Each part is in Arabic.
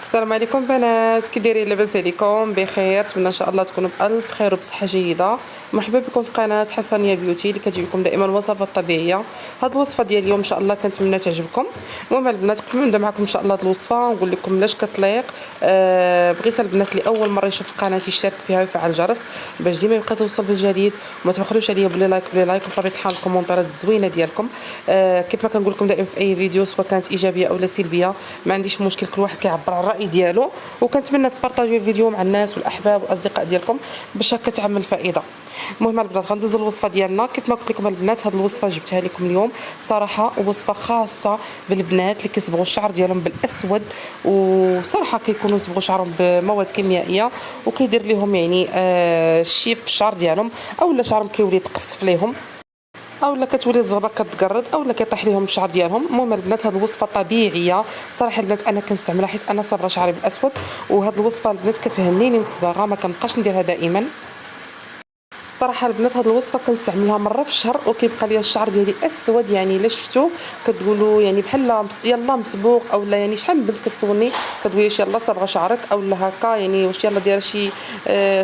السلام عليكم بنات، كي دايرين؟ لاباس عليكم؟ بخير؟ نتمنى ان شاء الله تكونوا بالف خير وبصحه جيده. مرحبا بكم في قناه حسنيه بيوتي اللي كتجيب لكم دائما وصفات طبيعيه. هاد الوصفه ديال اليوم ان شاء الله كنتمنى تعجبكم. المهم البنات قبل ما نبدا معكم ان شاء الله هاد الوصفه نقول لكم لاش كتليق. بغيت البنات اللي اول مره يشوف القناه يشترك فيها ويفعل الجرس باش ديما يبقى توصل بالجديد، وما تبخلوش عليا بلي لايك وبطبيعه الحال الكومونتيرات الزوينه ديالكم. كيف ما كنقول لكم دائما في اي فيديو سواء كانت ايجابيه او لا سلبيه ما عنديش مشكل، كل واحد كيعبر على الراي ديالو، وكنتمنى تبارطاجيو الفيديو مع الناس والاحباب والاصدقاء ديالكم باش هكا تعمل فائده. المهم البنات غندوزو الوصفه ديالنا. كيف ما قلت لكم البنات هاد الوصفه جبتها لكم اليوم صراحه وصفه خاصه بالبنات اللي كيصبغوا الشعر ديالهم بالاسود، وصراحه كيكونوا يصبغوا شعرهم بمواد كيميائيه وكيدير لهم يعني الشيب في الشعر ديالهم، اولا شعرهم كيولي يتقصف ليهم، اولا كتولي الزغبه كتقرد، اولا كيطيح ليهم الشعر ديالهم. المهم البنات هاد الوصفه طبيعيه صراحه البنات انا كنستعملها حيت انا صابغه شعري بالاسود، وهاد الوصفه البنات كتهنيني من الصباغه، ما كنبقاش نديرها دائما. صراحه البنات هاد الوصفه كنستعملها مره في الشهر وكيبقى لي الشعر ديالي اسود، يعني الا شفتو كتقولوا يعني بحال يلا مصبوغ، اولا يعني شحال من بنت كتسولني كتقول لي يلا صبغه شعرك اولا هكا، يعني واش يلا دايره شي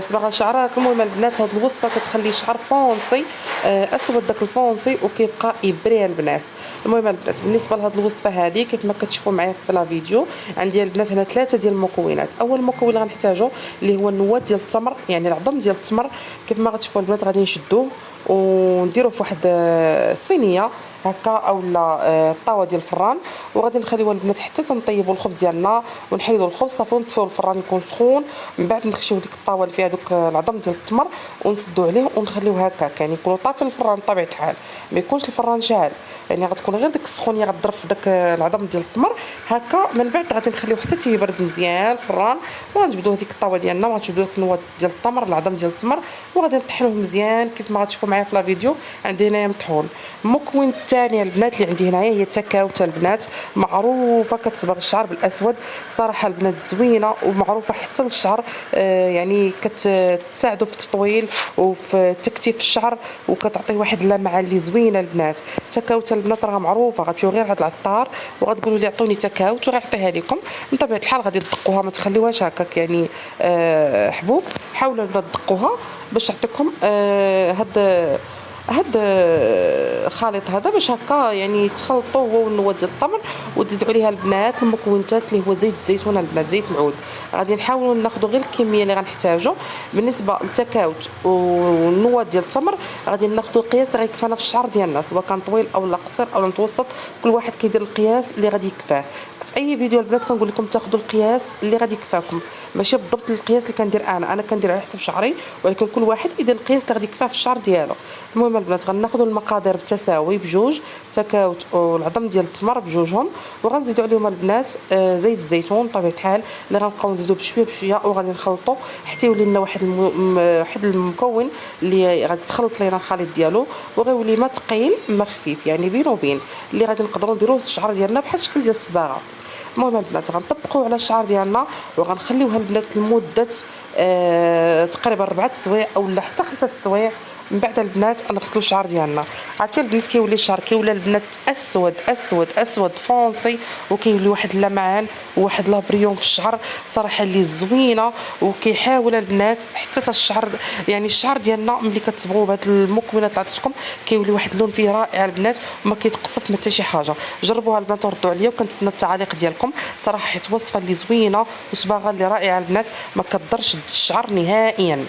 صبغه شعرك. المهم البنات هاد الوصفه كتخلي الشعر فونسي اسود داك الفونسي وكيبقى يبري البنات. المهم البنات بالنسبه لهاد الوصفه هذه كيف ما كتشوفوا معايا في لا فيديو عندي البنات هنا 3 ديال المكونات. اول مكون اللي غنحتاجو اللي هو النواه ديال التمر، يعني العظم ديال التمر. كيف ما غتشوفوا البنات غادي نشدوه ونديروه في واحد الصينيه هكا اولا طاوه ديال الفران، وغادي نخليوها البنات حتى تنطيبوا الخبز ديالنا ونحيدوا الخبز صافي ونطفيو الفران يكون سخون. من بعد نخشيو ديك الطاوه اللي فيها دوك العظم ديال التمر ونسدوا عليه ونخليوه هكاك، يعني يكونوا طافي الفران بطبيعه الحال، ما يكونش الفران شاعل، يعني غتكون غير ديك السخونيه غتضرب في داك العظم ديال التمر هكا. من بعد غادي نخليوه حتى تيبرد مزيان الفران، وغنجبدوه ديك الطاوه ديالنا وغنجبدوا ديك النواه ديال التمر العظم ديال التمر وغادي نطحنوه مزيان كيف ما غتشوفوا معايا في لا فيديو. عندي هنايا مطحون. المكون الثاني البنات اللي عندي هنايا هي التكاوته البنات، معروفه كتصبغ الشعر بالاسود صراحه البنات زوينه ومعروفه حتى للشعر، يعني كتساعدوا في التطويل وفي تكثيف الشعر وكتعطي واحد اللمعه اللي زوينه البنات. التكاوته البنات راه معروفه، غتمشيو غير هاد العطار وغتقولوا لي عطوني تكاوت وغيعطيها لكم. من طبيعه الحال غادي تدقوها، ما تخليوهاش هكاك يعني حبوب، حاولوا تدقوها باش تعطيكم هاد الخليط هذا باش هكا يعني تخلطوه هو والنواه ديال التمر وتزيدوا عليها البنات المكونات اللي هو زيت الزيتون البنات، زيت العود. غادي نحاولوا ناخذوا غير الكميه اللي غنحتاجو. بالنسبه للتكاوت والنواه ديال التمر غادي ناخذوا القياس اللي غيكفانا في الشعر ديالنا سواء كان طويل او لا قصير او متوسط، كل واحد كيدير القياس اللي غادي يكفاه. في اي فيديو البنات كنقول لكم تاخذوا القياس اللي غادي يكفاكم، ماشي بالضبط القياس اللي كندير انا كندير على حسب شعري، ولكن كل واحد يدير القياس اللي غادي يكفاه في الشعر ديالو. المهم البنات غناخذوا المقادير بالتساوي بجوج، تكاوت والعظم ديال التمر بجوجهم، وغنزيدوا عليهم البنات زيت الزيتون بطبيعه الحال اللي غنبقاو نزيدوا بشويه بشويه وغادي نخلطوا حتى يولي لنا واحد المكون اللي غادي تخلط لينا الخليط ديالو وغيولي ما ثقيل ما خفيف، يعني بين وبين اللي غادي نقدروا نديروه الشعر ديالنا بحال الشكل ديال الصباغه. المهم البنات غنطبقوه على الشعر ديالنا وغنخليوها البنات لمده تقريبا 4 سوايع اولا حتى 5 سوايع. من بعد البنات غنغسلوا الشعر ديالنا. عرفتي البنات كيولي الشعر كيولي البنات اسود اسود اسود فونسي وكيولي واحد اللمعان وواحد لابريون في الشعر صراحه اللي زوينه، وكيحاول البنات حتى الشعر يعني الشعر ديالنا ملي كتصبغوه بهاد المكونات اللي عطيتكم كيولي واحد اللون فيه رائع البنات وما كيتقصف ما حتى شي حاجه. جربوها البنات وردوا عليا وكنتسنى التعاليق ديالكم. صراحه حيت وصفه اللي زوينه وصباغه اللي رائعه البنات ما كضرش الشعر نهائيا.